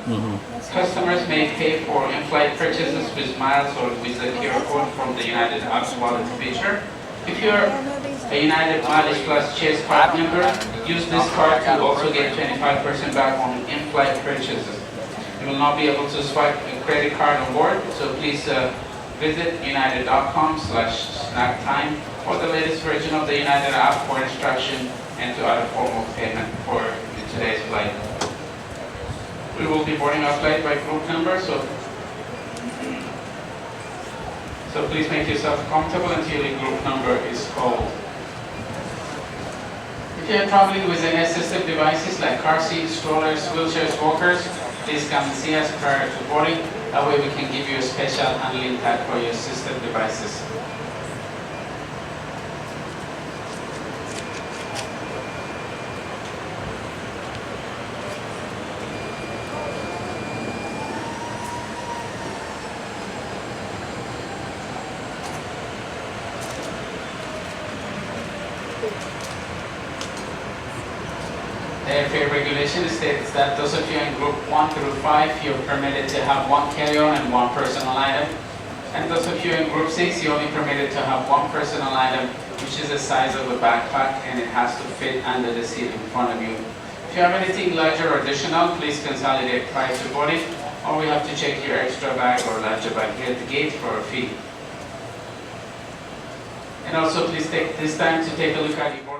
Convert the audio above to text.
Customers may pay for in-flight purchases with miles or with a QR code from the United Apps Wallet feature. If you're a United Mileage Plus Chase card member, use this card to also get 25% back on in-flight purchases. You will not be able to swipe a credit card on board, so please visit united.com/snacktime for the latest version of the United app for instruction and to other form of payment for today's flight. We will be boarding our flight by group number, so please make yourself comfortable until your group number is called. If you are traveling with any assistive devices like car seats, strollers, wheelchairs, walkers, please come and see us prior to boarding. That way we can give you a special handling tag for your assistive devices. The airfare regulation states that those of you in group 1 through 5, you're permitted to have one carry-on and one personal item. And those of you in group 6, you're only permitted to have one personal item, which is the size of a backpack, and it has to fit under the seat in front of you. If you have anything larger or additional, please consolidate prior to boarding, or we have to check your extra bag or larger bag here at the gate for a fee. And also please take this time to take a look at your board.